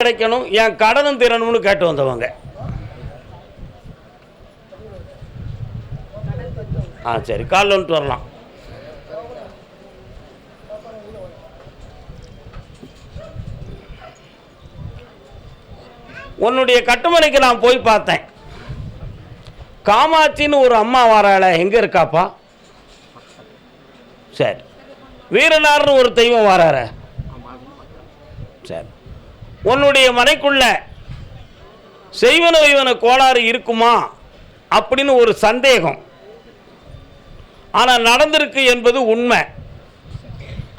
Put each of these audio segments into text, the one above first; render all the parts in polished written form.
கிடைக்கணும், என் கடனும் தீரணும்னு கேட்டு வந்தவங்க. சரி, காலைல வந்துட்டு வரலாம். உன்னுடைய கட்டுமனைக்கு நான் போய் பார்த்தேன். காமாட்சின்னு ஒரு அம்மா வராள, எங்கே இருக்காப்பா? சரி. வீரனார்னு ஒரு தெய்வம் வரார. சரி. உன்னுடைய மனைக்குள்ள செய்வன வைவன கோளாறு இருக்குமா அப்படின்னு ஒரு சந்தேகம். ஆனால் நடந்திருக்கு என்பது உண்மை.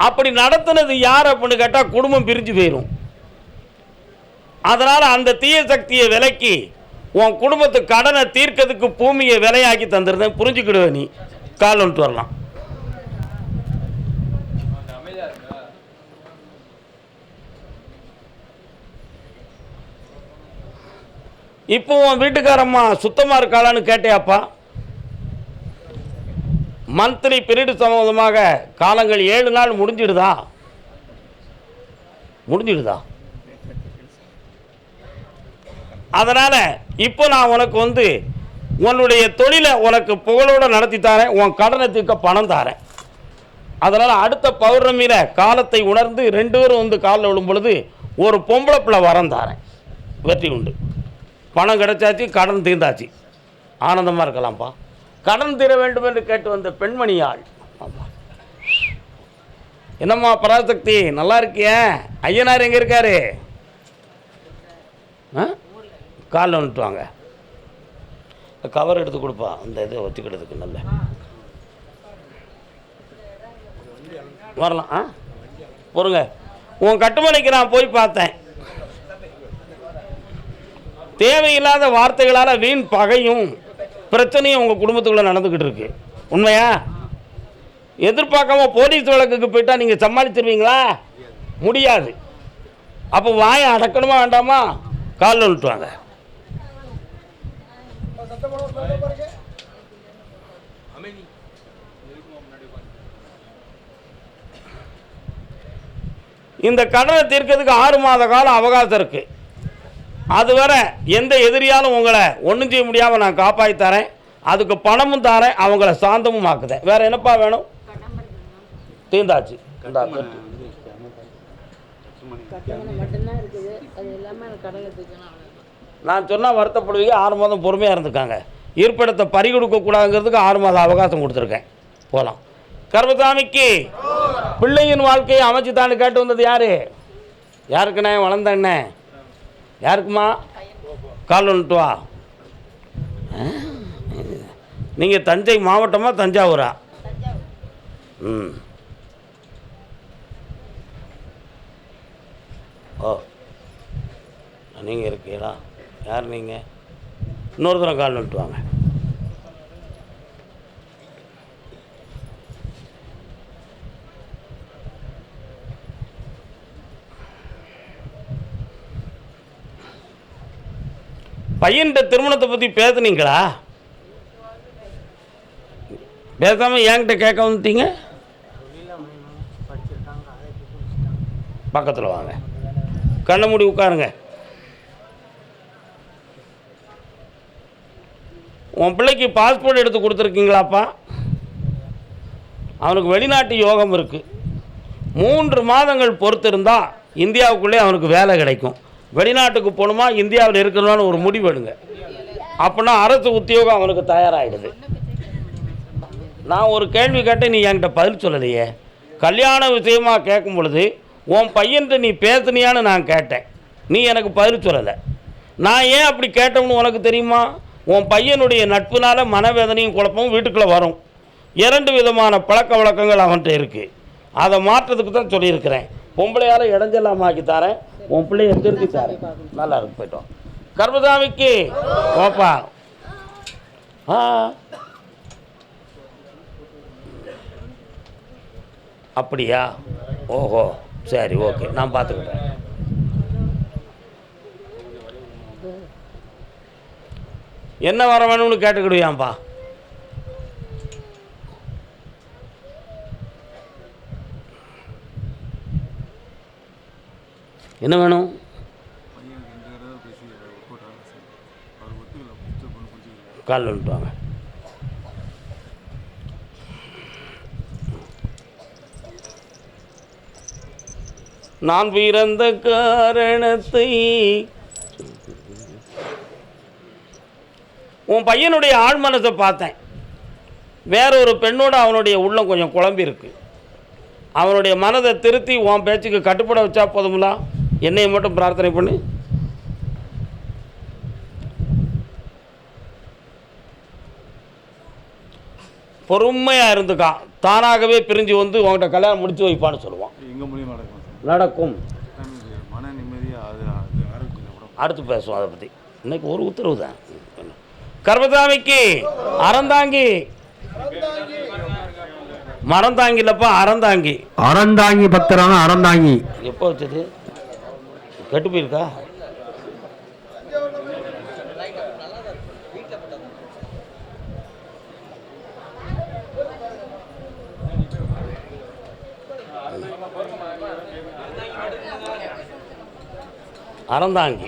அப்படி நடத்தினது யார் அப்படின்னு கேட்டால் குடும்பம் பிரிஞ்சு போயிடும். அதனால் அந்த தீய சக்தியை விலக்கி உன் குடும்பத்து கடனை தீர்க்கிறதுக்கு பூமியை விலையாக்கி தந்துருந்தேன். புரிஞ்சுக்கிடுவ நீ. கால் வந்துட்டு வரலாம். இப்போ உன் வீட்டுக்காரம்மா சுத்தமாக இருக்காளான்னு கேட்டியாப்பா? மந்த்லி பீரியடு சம்பந்தமாக காலங்கள் 7 நாள் முடிஞ்சிடுதா? அதனால் இப்போ நான் உனக்கு உன்னுடைய தொழிலை உனக்கு புகழோடு நடத்தி தரேன். உன் கடனை தீர்க்க பணம் தரேன். அதனால் அடுத்த பௌர்ணமியில் காலத்தை உணர்ந்து 2 பேரும் காலில் விழும் பொழுது ஒரு பொம்பளை பிள்ளை வரம் தரேன். வெற்றி உண்டு. பணம் கிடைச்சாச்சு, கடன் தீர்ந்தாச்சு. ஆனந்தமாக இருக்கலாம்ப்பா. கடன் தீர வேண்டும் என்று கேட்டு வந்த பெண்மணியாள். ஆமாம். என்னம்மா பராசக்தி, நல்லா இருக்கிய? ஐயனார் எங்கே இருக்காரு? காலில் வந்துட்டு வாங்க. கவர் எடுத்து கொடுப்பா, அந்த இதை வச்சுக்கிட்டதுக்கு. நல்ல வரலாம். பொறுங்க. உன் கட்டுமனைக்கு நான் போய் பார்த்தேன். தேவையில்லாத வார்த்தைகளால் வீண் பகையும் பிரச்சனையும் உங்கள் குடும்பத்துக்குள்ளே நடந்துக்கிட்டு இருக்கு. உண்மையா? எதிர்பார்க்காம போலீஸ் வழக்குக்கு போயிட்டா நீங்கள் சமாளிச்சிருவீங்களா? முடியாது. அப்போ வாயை அடக்கணுமா வேண்டாமா? காலில் விட்டுவாங்க. இந்த கடனை தீர்க்கிறதுக்கு 6 மாத காலம் அவகாசம் இருக்குது. அதுவரை எந்த எதிரியாலும் உங்களை ஒன்றும் செய்ய முடியாமல் நான் காப்பாற்றி தரேன். அதுக்கு பணமும் தரேன், அவங்கள சாந்தமும் ஆக்குதேன். வேறு என்னப்பா வேணும்? தீர்ந்தாச்சு. நான் சொன்னால் வருத்தப்படுவீங்க. 6 மாதம் பொறுமையாக இருந்துக்காங்க. இருப்பிடத்தை பறி கொடுக்கக்கூடாதுங்கிறதுக்கு 6 மாதம் அவகாசம் கொடுத்துருக்கேன். போகலாம். கர்மசாமிக்கு பிள்ளையின் வாழ்க்கையை அமைச்சுத்தான்னு கேட்டு வந்தது யார்? யாருக்குண்ணே? வளர்ந்தண்ணே. யாருக்குமா? கால் வந்துட்டு வா. நீங்கள் தஞ்சை மாவட்டமா தஞ்சாவூரா? ஓ, நீங்கள் இருக்கீங்களா? யார் நீங்கள்? இன்னொரு தடவை கால் வந்துட்டு வாங்க. பையன்கிட்ட திருமணத்தை பற்றி பேசுனீங்களா? பேசாமல் என்கிட்ட கேட்க வந்துட்டீங்க. பக்கத்தில் வாங்க. கண்ணை மூடி உட்காருங்க. உன் பிள்ளைக்கு பாஸ்போர்ட் எடுத்து கொடுத்துருக்கீங்களாப்பா? அவனுக்கு வெளிநாட்டு யோகம் இருக்குது. 3 மாதங்கள் பொறுத்து இருந்தால் இந்தியாவுக்குள்ளே அவனுக்கு வேலை கிடைக்கும். வெளிநாட்டுக்கு போகணுமா இந்தியாவில் இருக்கணும்னு ஒரு முடிவு எடுங்க. அப்படின்னா அரசு உத்தியோகம் அவனுக்கு தயாராகிடுது. நான் ஒரு கேள்வி கேட்டேன், நீ என்கிட்ட பதில் சொல்லலையே. கல்யாண விஷயமாக கேட்கும் பொழுது உன் பையன்கிட்ட நீ பேசுனியான்னு நான் கேட்டேன். நீ எனக்கு பதில் சொல்லலை. நான் ஏன் அப்படி கேட்டோம்னு உனக்கு தெரியுமா? உன் பையனுடைய நட்புனால மனவேதனையும் குழப்பமும் வீட்டுக்குள்ளே வரும். 2 விதமான பழக்க வழக்கங்கள் அவன்கிட்ட இருக்குது. அதை மாற்றத்துக்கு தான் சொல்லியிருக்கிறேன். பொம்பளையால் இடைஞ்சலாமாக்கி தரேன். உன் பிள்ளைய திருத்தி தரேன். நல்லா இருக்கு. போய்ட்டோம். கர்மசாமிக்கு ஓப்பா. அப்படியா? ஓஹோ, சரி, ஓகே, நான் பார்த்துக்கிட்டேன். என்ன வர வேணும்னு கேட்டுக்கிடுவியாம்பா? என்ன வேணும்? கால் வந்துட்டு வாங்க. நான் பிறந்த காரணத்தை உன் பையனுடைய ஆழ்மனத்தை பார்த்தேன். வேற ஒரு பெண்ணோட அவனுடைய உள்ளம் கொஞ்சம் குழம்பி இருக்கு. அவனுடைய மனதை திருத்தி உன் பேச்சுக்கு கட்டுப்பட வச்சா போதுங்களா? என்னையை மட்டும் பிரார்த்தனை பண்ணி பொறுமையாக இருந்துக்கா. தானாகவே பிரிஞ்சு வந்து உங்கள்கிட்ட கல்யாணம் முடிச்சு வைப்பான்னு சொல்லுவான். நடக்கும். மன நிம்மதியாக அடுத்து பேசுவோம் அதை பற்றி. இன்னைக்கு ஒரு உத்தரவு தான். கர்மசாமிக்கு அறந்தாங்கி, மரந்தாங்கி இல்லப்பா, அறந்தாங்கி. அறந்தாங்கி பக்தரான அறந்தாங்கி எப்போ வச்சது? கெட்டு போயிருக்கா? அறந்தாங்கி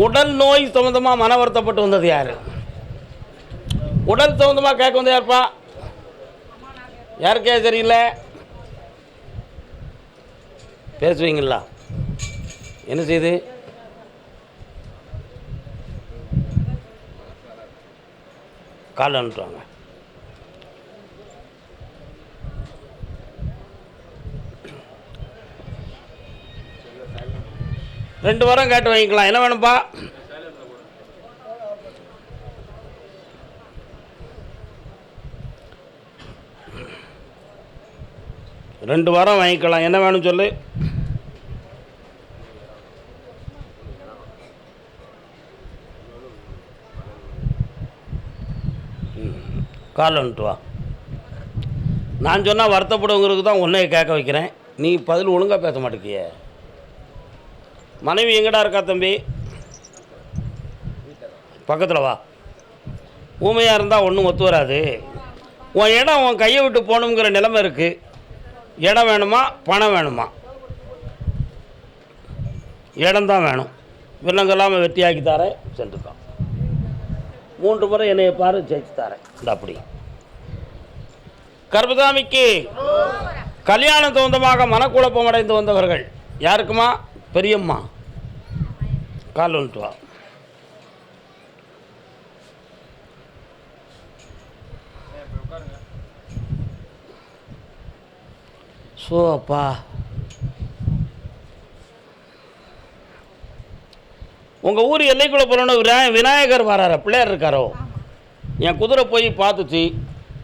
உடல் நோய் சம்பந்தமாக மன வருத்தப்பட்டு வந்தது யாரு? உடல் சம்பந்தமாக கேட்க வந்து யாருப்பா? யாருக்கே சரியில்லை? பேசுவீங்களா? என்ன செய்யுது? கால் அனுப்புவாங்க. ரெண்டு வாரம் கேட்டு வாங்கிக்கலாம். என்ன வேணும்ப்பா? ரெண்டு வாரம் வாங்கிக்கலாம். என்ன வேணும் சொல்லு. கால் வந்துட்டு வா. நான் சொன்னால் வருத்தப்படுவங்களுக்கு தான் உன்னைய கேட்க வைக்கிறேன். நீ பதில் ஒழுங்காக பேச மாட்டேங்கிய. மனைவி எங்கடா இருக்கா தம்பி? பக்கத்தில் வா. ஊமையாக இருந்தால் ஒன்றும் ஒத்து வராது. உன் இடம் உன் கையை விட்டு போகணுங்கிற நிலைமை இருக்குது. இடம் வேணுமா பணம் வேணுமா? இடம்தான் வேணும். வில்லங்கெல்லாமல் வெட்டியாக்கி தரேன், சென்றுக்கான். 3 முறை என்னையை பாரு, ஜெயிச்சு தரேன். இந்த அப்படி கர்மசாமிக்கு கல்யாணம் சொந்தமாக மனக்குழப்பம் அடைந்து வந்தவர்கள் யாருக்குமா? பெரியம்மா. கால் வந்துட்டு வா. ஸோ அப்பா, உங்கள் ஊர் எல்லைக்குள்ளே போகணும். விநாயகர் வரார, பிள்ளையார் இருக்காரோ? என் குதிரை போய் பார்த்துச்சு.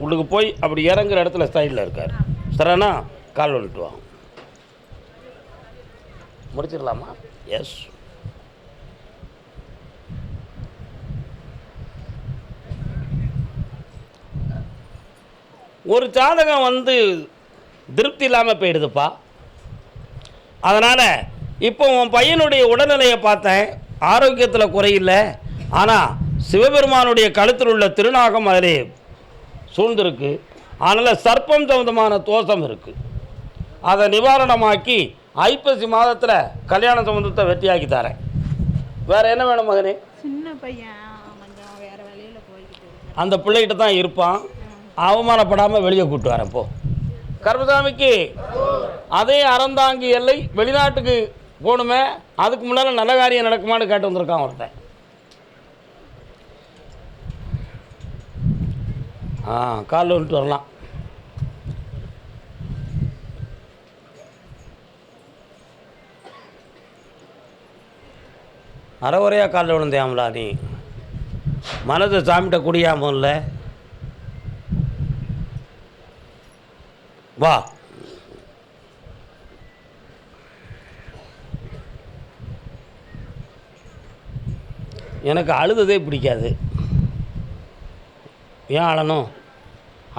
உள்ளுக்கு போய் அப்படி இறங்குற இடத்துல ஸ்டைலில் இருக்கார். சரிண்ணா? கால் வந்துட்டு வா. முடிச்சிடலாமா? எஸ். ஒரு ஜாதகம் வந்து திருப்தி இல்லாமல் போயிடுதுப்பா. அதனால் இப்போ உன் பையனுடைய உடல்நிலையை பார்த்தேன். ஆரோக்கியத்தில் குறையில்லை. ஆனால் சிவபெருமானுடைய கழுத்தில் உள்ள திருநாகம் அதிலே சூழ்ந்திருக்கு. அதனால் சர்ப்பம் சம்பந்தமான தோஷம் இருக்குது. அதை நிவாரணமாக்கி ஐப்பசி மாதத்தில் கல்யாண சம்பந்தத்தை வெற்றியாக்கி தரேன். வேறு என்ன வேணும் மகனே? சின்ன பையன் கொஞ்சம் வேறு வேலையில் போய்கிட்டு அந்த பிள்ளைகிட்ட தான் இருப்பான். அவமானப்படாமல் வெளியே கூப்பிட்டு வரேன். போ. கர்மசாமிக்கு அதே அறந்தாங்கி எல்லை வெளிநாட்டுக்கு போகணுமே, அதுக்கு முன்னால் நல்ல காரியம் நடக்குமான்னு கேட்டு வந்திருக்கான் ஒருத்தன். காலில் வந்துட்டு வரலாம். அறகுறையாக காலில் விழுந்தேம்லா நீ. மனதை சாமிட்ட குடியாமல் இல்லை. வா. எனக்கு அழுததே பிடிக்காது. ஏன் அழணும்?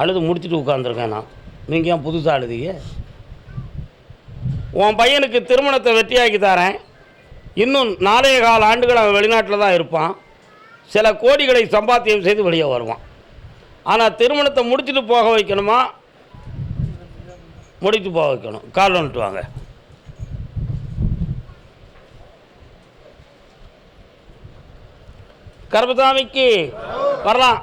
அழுது முடிச்சுட்டு உட்காந்துருக்கேன் நான். நீங்கள் ஏன் புதுசாக அழுதிங்க? உன் பையனுக்கு திருமணத்தை வெற்றியாக்கி தரேன். இன்னும் 4.25 ஆண்டுகள் அவன் வெளிநாட்டில் தான் இருப்பான். சில கோடிகளை சம்பாத்தியம் செய்து வெளியே வருவான். ஆனால் திருமணத்தை முடிச்சுட்டு போக வைக்கணுமா? முடித்து போக வைக்கணும். கால் வந்துட்டு வாங்க. கர்மசாமிக்கு வரலாம்.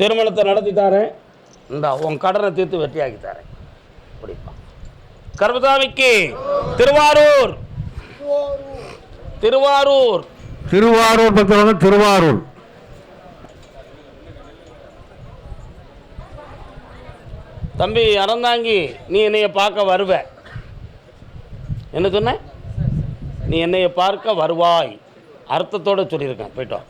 திருமணத்தை நடத்தி தாரேன், இந்த உன் கடனை தீர்த்து வெற்றியாக்கி தரேன். பிடிப்பா. கர்மசாமிக்கு திருவாரூர். திருவாரூர் திருவாரூர் பக்தரான திருவாரூர். தம்பி அறந்தாங்கி, நீ என்னைய பார்க்க வருவ. என்ன சொன்ன? நீ என்னைய பார்க்க வருவாய். அர்த்தத்தோடு சொல்லியிருக்கேன். போயிட்டோம்.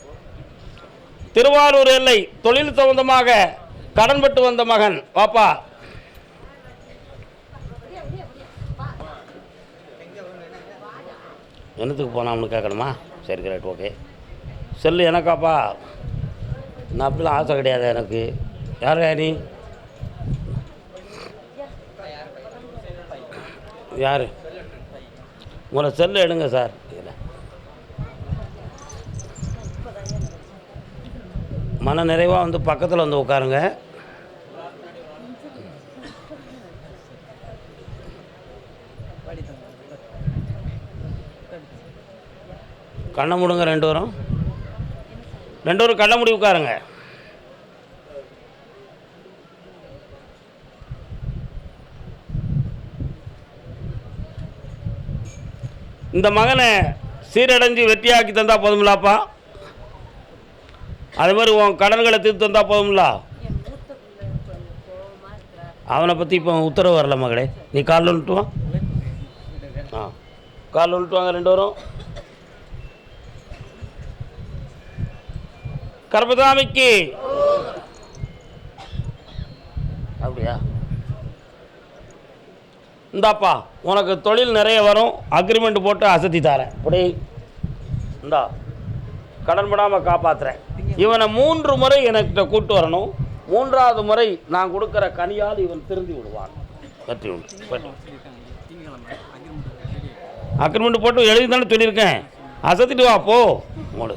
திருவாரூர் எல்லை தொழில் சம்பந்தமாக கடன்பட்டு வந்த மகன். பாப்பா என்னத்துக்கு போனான்னு கேட்கணுமா? சரி, ரைட், ஓகே. செல்லு எனக்காப்பா? நான் அப்படிலாம் ஆசை கிடையாது எனக்கு. யார் நீ? யார்? உங்களை செல்லு எடுங்க சார். மன நிறைவாக வந்து பக்கத்தில் வந்து உட்காருங்க. கண்ணை மூடுங்க. ரெண்டு பேரும் கண்ணை மூடி உட்காருங்க. இந்த மகனை சீரடைஞ்சு வெற்றியாக்கி தந்தா போதுமில்லாப்பா? அது மாதிரி உன் கடன்களை தீர்த்து தந்தா போதும்ல? அவனை பற்றி இப்போ உத்தரவு வரல மகளே. நீ காலில் விட்டு வா. காலில் விட்டு வாங்க ரெண்டு பேரும். கர்மசாமிக்கு அப்படியா? இந்தாப்பா, உனக்கு தொழில் நிறைய வரும். அக்ரிமெண்ட் போட்டு அசத்தி தரேன். அப்படி இந்தா, கடன் படாமல் காப்பாற்றுறேன். இவனை 3 முறை என்கிட்ட கூட்டு வரணும். 3வது முறை நான் கொடுக்குற கனியால் இவன் திருந்தி விடுவான். வெற்றி உண்டு. அக்ரிமெண்ட் போட்டு எழுதி தானே சொல்லியிருக்கேன். அசத்திட்டு வா போ. மூடு.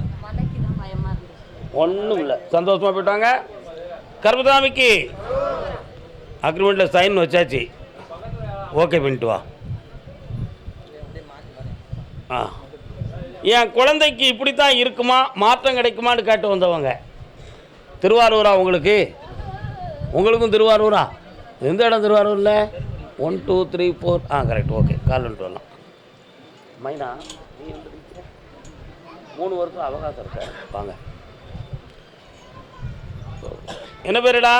ஒன்றும் இல்லை. சந்தோஷமாக போயிட்டாங்க. கர்மசாமிக்கு அக்ரிமெண்ட்டில் சைன் வச்சாச்சு. ஓகே பண்ணிட்டு வா. என் குழந்தைக்கு இப்படித்தான் இருக்குமா, மாற்றம் கிடைக்குமான்னு கேட்டு வந்தவங்க. திருவாரூரா உங்களுக்கு? உங்களுக்கும் திருவாரூரா? எந்த இடம் திருவாரூரில்? 1 2 3 4. Correct, okay. கால் வந்துட்டு வரலாம். மைனா, நீ 3 வருஷம் அவகாசம் இருக்க. வாங்க. என்ன பேருடா?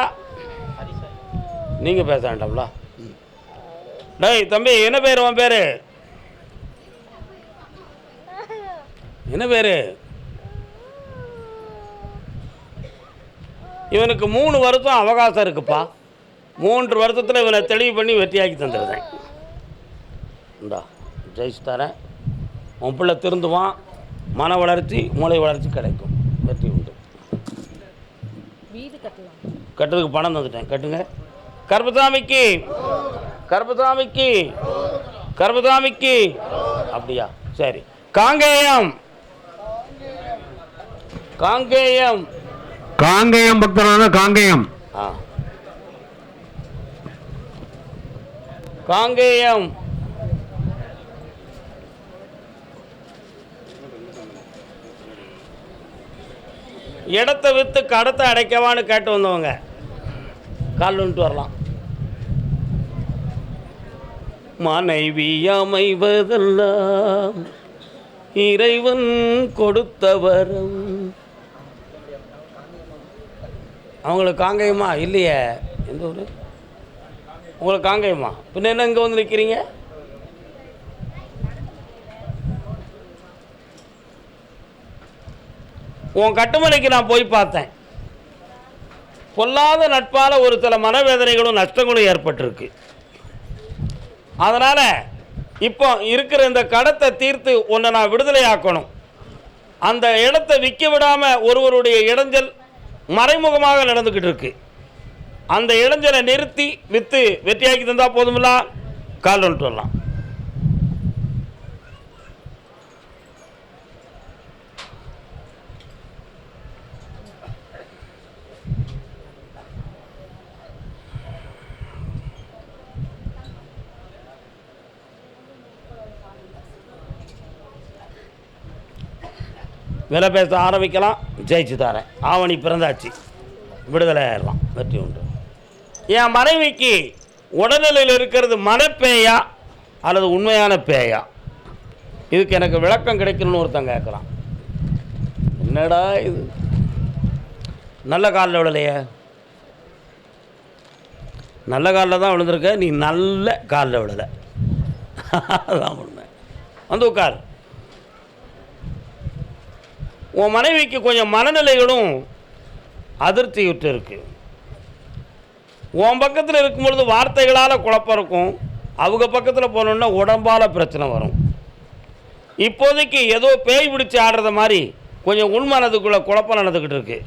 நீங்கள் பேச வேண்டாம்ல. டேய் தம்பி, என்ன பேர்? உன் பேர் என்ன பேர்? இவனுக்கு 3 வருஷம் அவகாசம் இருக்குப்பா. 3 வருஷத்தில் இவனை தெளிவு பண்ணி வெற்றியாக்கி தந்துடுறேன். இந்தா ஜெயிச்சு தரேன். உன் பிள்ளை திருந்துவான். மன வளர்ச்சி, மூளை வளர்ச்சி கிடைக்கும். வெற்றி உண்டு. வீடு கட்டலாம். கட்டுறதுக்கு பணம் தந்துட்டேன். கட்டுங்க. கர்மசாமிக்கு அப்படியா? சரி. காங்கேயம் பக்தரான காங்கேயம். காங்கேயம் இடத்தை விற்று கடத்தை அடைக்கவான்னு கேட்டு வந்தவங்க. கால் வந்துட்டு வரலாம். மனைவி அமைவதெல்லாம் இறைவன் கொடுத்த வரம். அவங்களுக்கு காங்கேயமா? இல்லையே. எந்த ஊர் உங்களுக்கு? காங்கேயமா? பின்ன என்ன இங்கே வந்து நிற்கிறீங்க? உன் கட்டுமனைக்கு நான் போய் பார்த்தேன். பொல்லாத நட்பால் ஒரு சில மனவேதனைகளும் நஷ்டங்களும் ஏற்பட்டிருக்கு. அதனால் இப்போ இருக்கிற இந்த கடத்தை தீர்த்து ஒன்றை நான் விடுதலை ஆக்கணும். அந்த இடத்தை விற்க விடாமல் ஒருவருடைய இடைஞ்சல் மறைமுகமாக நடந்துக்கிட்டு இருக்கு. அந்த இடைஞ்சலை நிறுத்தி விற்று வெற்றியாக்கி தந்தால் போதுமில்ல? கால் வந்துட்டு வரலாம். விலை பேச ஆரம்பிக்கலாம், ஜெயிச்சு தரேன். ஆவணி பிறந்தாச்சு, விடுதலை ஆயிடலாம், வெற்றி உண்டு. என் மனைவிக்கு உடல்நிலையில் இருக்கிறது மனப்பேயா அல்லது உண்மையான பேயா? இதுக்கு எனக்கு விளக்கம் கிடைக்கணும்னு ஒருத்தன் கேட்குறான். என்னடா இது, நல்ல காலில் விழலையே? நல்ல காலில் தான் விழுந்திருக்க, நீ நல்ல காலில் விழலை. அதான் உண்மை. வந்து உட்கார். உன் மனைவிக்கு கொஞ்சம் மனநிலைகளும் அதிருப்தியுற்று இருக்கு. உன் பக்கத்தில் இருக்கும்பொழுது வார்த்தைகளால் குழப்பம் இருக்கும், அவங்க பக்கத்தில் போனோன்னா உடம்பால் பிரச்சனை வரும். இப்போதைக்கு ஏதோ பேய் பிடிச்சி ஆடுறத மாதிரி கொஞ்சம் உள்மனதுக்குள்ளே குழப்பம் நடந்துக்கிட்டு இருக்கு.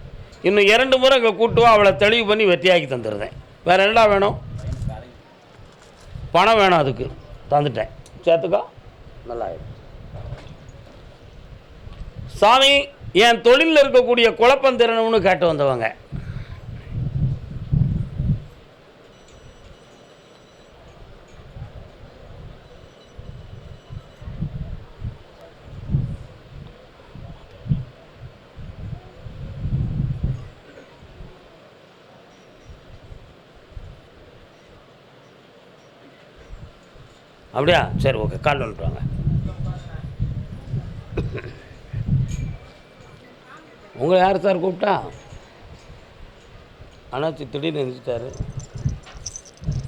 இன்னும் 2 முறை இங்கே கூட்டுவா, அவளை தெளிவு பண்ணி வெற்றியாக்கி தந்துடுறேன். வேறு என்னடா வேணும்? பணம் வேணும், அதுக்கு தந்துட்டேன், சேர்த்துக்கா, நல்லாயிடும். சாமி, என் தொழிலில் இருக்கக்கூடிய குழப்பம் திறனும்னு கேட்டு வந்தவங்க. அப்படியா? சரி, ஓகே, கால் வந்துட்டுவாங்க. உங்களை யார் சார் கூப்பிட்டா? அண்ணாச்சி திடீர்னு நினைச்சிட்டாரு.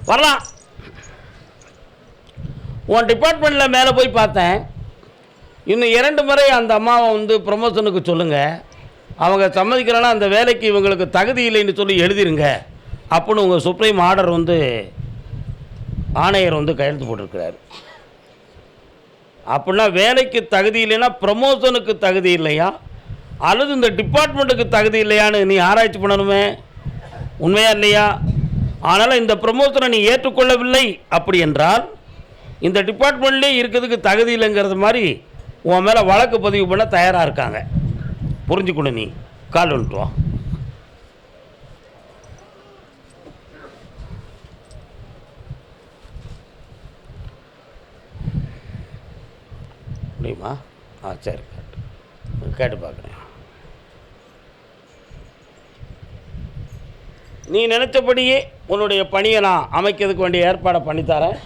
வரலாம். உன் டிபார்ட்மெண்ட்டில் மேலே போய் பார்த்தேன். இன்னும் 2 முறை அந்த அம்மாவை வந்து ப்ரமோஷனுக்கு சொல்லுங்கள். அவங்க சம்மதிக்கிறேன்னா அந்த வேலைக்கு இவங்களுக்கு தகுதி இல்லைன்னு சொல்லி எழுதிருங்க அப்படின்னு உங்கள் சுப்ரீம் ஆர்டர் வந்து ஆணையர் வந்து கையெழுத்து போட்டிருக்கிறார். அப்படின்னா வேலைக்கு தகுதி இல்லைன்னா ப்ரமோஷனுக்கு தகுதி இல்லையா அல்லது இந்த டிபார்ட்மெண்ட்டுக்கு தகுதி இல்லையான்னு நீ ஆராய்ச்சி பண்ணணுமே, உண்மையா இல்லையா? ஆனால் இந்த ப்ரமோஷனை நீ ஏற்றுக்கொள்ளவில்லை அப்படி என்றால் இந்த டிபார்ட்மெண்ட்லேயே இருக்கிறதுக்கு தகுதி இல்லைங்கிறது மாதிரி உன் மேலே வழக்கு பதிவு பண்ண தயாராக இருக்காங்க. புரிஞ்சுக்கணும். நீ கால் வந்துட்டு வா. முடியுமா? சரி, கேட்டு பார்க்குறேன். நீ நினச்சபடியே உன்னுடைய பணியை நான் அமைக்கிறதுக்கு வேண்டிய ஏற்பாடை பண்ணித்தரேன்.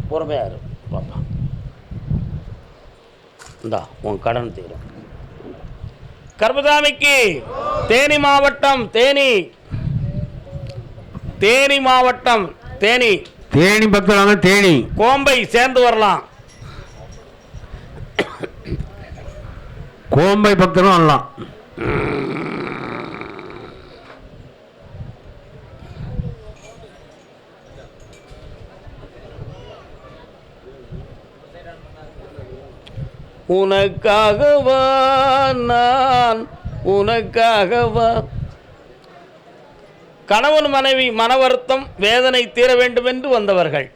பொறுமையாக இரு பாப்பா. இந்தா உன் கடன் தீரும். கர்மசாமிக்கு தேனி மாவட்டம், தேனி மாவட்டம், தேனி பக்கம் தேனி கோம்பை சேர்ந்து வரலாம். கோம்பை பக்தரும் வரலாம். உனக்காகவா நான் உனக்காகவா. கணவன் மனைவி மன வருத்தம் வேதனை தீர வேண்டும் என்று வந்தவர்கள்.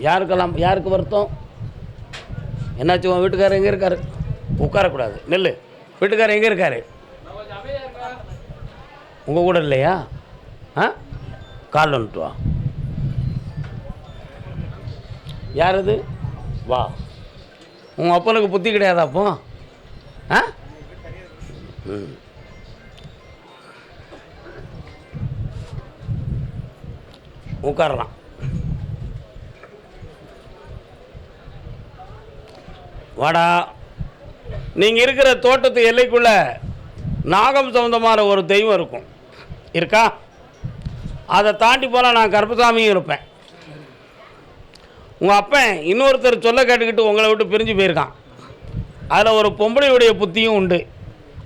யாருக்கு வருத்தம்? என்னாச்சு? உன் வீட்டுக்காரர் எங்கே இருக்காரு? உட்காரக்கூடாது, நெல்லு. வீட்டுக்காரர் எங்கே இருக்காரு? உங்கள் கூட இல்லையா? கால் வந்துட்டு வா. யார் அது? வா. உங்கள் அப்பனுக்கு புத்தி கிடையாதா அப்போ? உட்காரலாம். வாடா. நீங்கள் இருக்கிற தோட்டத்து எல்லைக்குள்ளே நாகம் சம்பந்தமான ஒரு தெய்வம் இருக்கும், இருக்கா? அதை தாண்டி போனால் நான் கருப்பசாமியும் இருப்பேன். உங்கள் அப்பன் இன்னொருத்தர் சொல்ல கேட்டுக்கிட்டு உங்களை விட்டு பிரிஞ்சு போயிருக்கான். அதில் ஒரு பொம்பளையுடைய புத்தியும் உண்டு.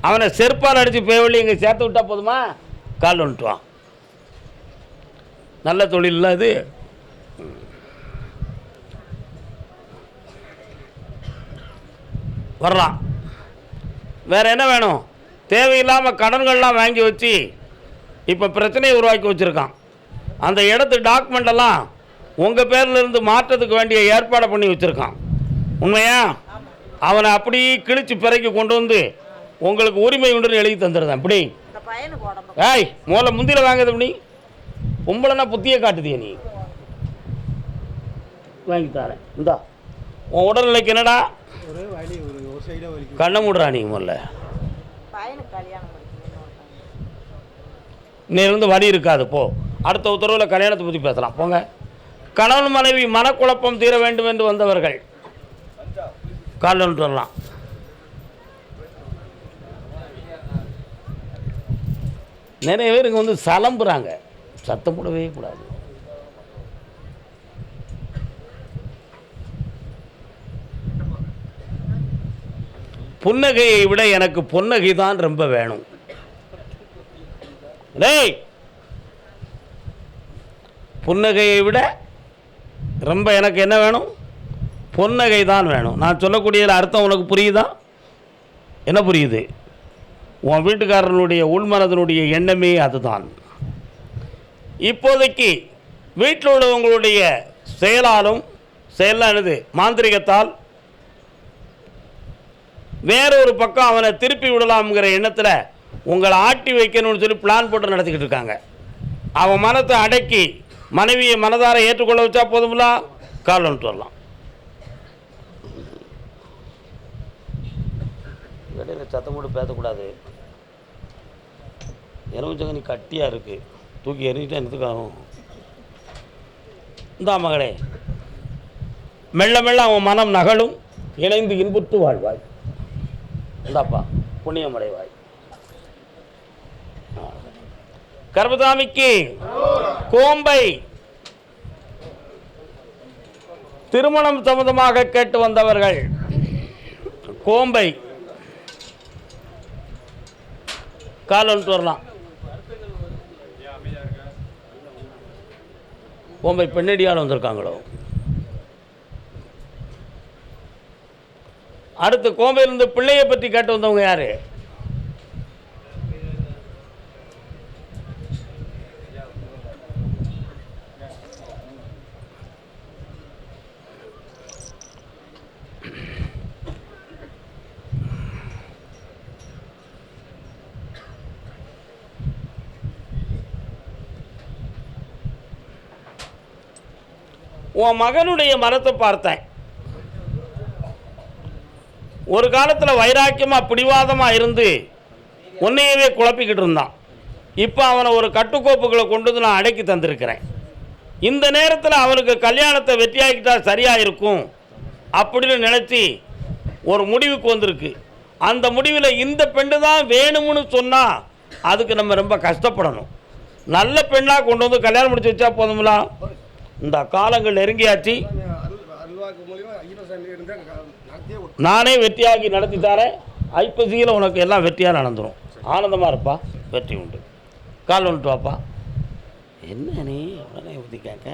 அவனை செருப்பால் அடித்து பேவள்ளி இங்கே சேர்த்து விட்டா போதுமா? கால் வந்துட்டு வா. நல்ல தொழில் அது. வரலாம். வேறு என்ன வேணும்? தேவையில்லாமல் கடன்கள்லாம் வாங்கி வச்சு இப்போ பிரச்சனையை உருவாக்கி வச்சுருக்கான். அந்த இடத்து டாக்குமெண்ட்டெல்லாம் உங்கள் பேரில் இருந்து மாற்றத்துக்கு வேண்டிய ஏற்பாடை பண்ணி வச்சுருக்கான். உண்மையா? அவனை அப்படியே கிழிச்சு பிறக்கி கொண்டு வந்து உங்களுக்கு உரிமை உண்டுன்னு எழுதி தந்துடுறேன். அப்படி ஏய் முதல்ல முந்தியில் வாங்குது. அப்படி பொம்பளைன்னா புத்தியை காட்டுதிய நீ. வாங்கி தரேன். இந்தா உன் உடல்நிலைக்கு என்னடா? ஒரே வலி, ஒரு சைடாக வலிக்கும். கண்ணை மூடுறா நீ முதல்ல. பையனுக்கு கல்யாணம் முடிக்கணும்னு இன்னிலிருந்து வலி இருக்காது போ. அடுத்த உத்தரவில் கல்யாணத்தை பற்றி பேசலாம் போங்க. கணவன் மனைவி மனக்குழப்பம் தீர வேண்டும் என்று வந்தவர்கள் காலில் வரலாம். நிறைய பேர் இங்கே வந்து சலம்புறாங்க, சத்தம் போடவே கூடாது. புன்னகையை விட எனக்கு பொன்னகை தான் ரொம்ப வேணும். டேய், புன்னகையை விட ரொம்ப எனக்கு என்ன வேணும்? பொன்னகை தான் வேணும். நான் சொல்லக்கூடிய அர்த்தம் உனக்கு புரியுதா? என்ன புரியுது? உன் வீட்டுக்காரனுடைய உள்மனதனுடைய எண்ணமே அதுதான். இப்போதைக்கு வீட்டில் உள்ளவங்களுடைய செயலாலும் செயலானது மாந்திரிகத்தால் வேறொரு பக்கம் அவனை திருப்பி விடலாம்ங்கிற எண்ணத்தில் உங்களை ஆட்டி வைக்கணும்னு சொல்லி பிளான் போட்டு நடத்திக்கிட்டு இருக்காங்க. அவன் மனத்தை அடக்கி மனைவியை மனதார ஏற்றுக்கொள்ள வச்சா போதும்ல, கால் வந்துட்டு வரலாம். இடையில சத்தம் போட்டு பேசக்கூடாது. எலுமிச்சங்க நீ கட்டியாக இருக்குது, தூக்கி எறிஞ்சிட்டா எடுத்துக்காகும். இந்தா மகளே, மெல்ல மெல்ல அவன் மனம் நகலும், இணைந்து இன்புற்று வாழ்வாய். இந்தாப்பா புண்ணியம் அடைவாய். கர்மசாமிக்கு கோம்பை திருமணம் சம்பந்தமாக கேட்டு வந்தவர்கள் கோம்பை கால் வந்துட்டு வரலாம். கோம்பை பெண்ணடியால் வந்திருக்காங்களோ? அடுத்து கோம்பையிலிருந்து பிள்ளையை பற்றி கேட்டு வந்தவங்க யாரு? உன் மகனுடைய மனத்தை பார்த்தேன். ஒரு காலத்தில் வைராக்கியமாக பிடிவாதமாக இருந்து உன்னையவே குழப்பிக்கிட்டு இருந்தான். இப்போ அவனை ஒரு கட்டுக்கோப்புகளை கொண்டு வந்து நான் அடக்கி தந்திருக்கிறேன். இந்த நேரத்தில் அவனுக்கு கல்யாணத்தை வெற்றியாக்கிட்டா சரியாக இருக்கும் அப்படின்னு நினச்சி ஒரு முடிவுக்கு வந்திருக்கு. அந்த முடிவில் இந்த பெண்ணு தான் வேணும்னு சொன்னால் அதுக்கு நம்ம ரொம்ப கஷ்டப்படணும். நல்ல பெண்ணாக கொண்டு வந்து கல்யாணம் முடிச்சு வச்சா போதும்ல. இந்த காலங்கள் நெருங்கியாச்சு. நானே வெற்றியாகி நடத்தி தரேன். ஐப்பசியில் உனக்கு எல்லாம் வெற்றியாக நடந்துடும். ஆனந்தமாக இருப்பா, வெற்றி உண்டு. கால் வந்துட்டு வாப்பா. என்ன நீ உடனே ஊற்றி கேட்க?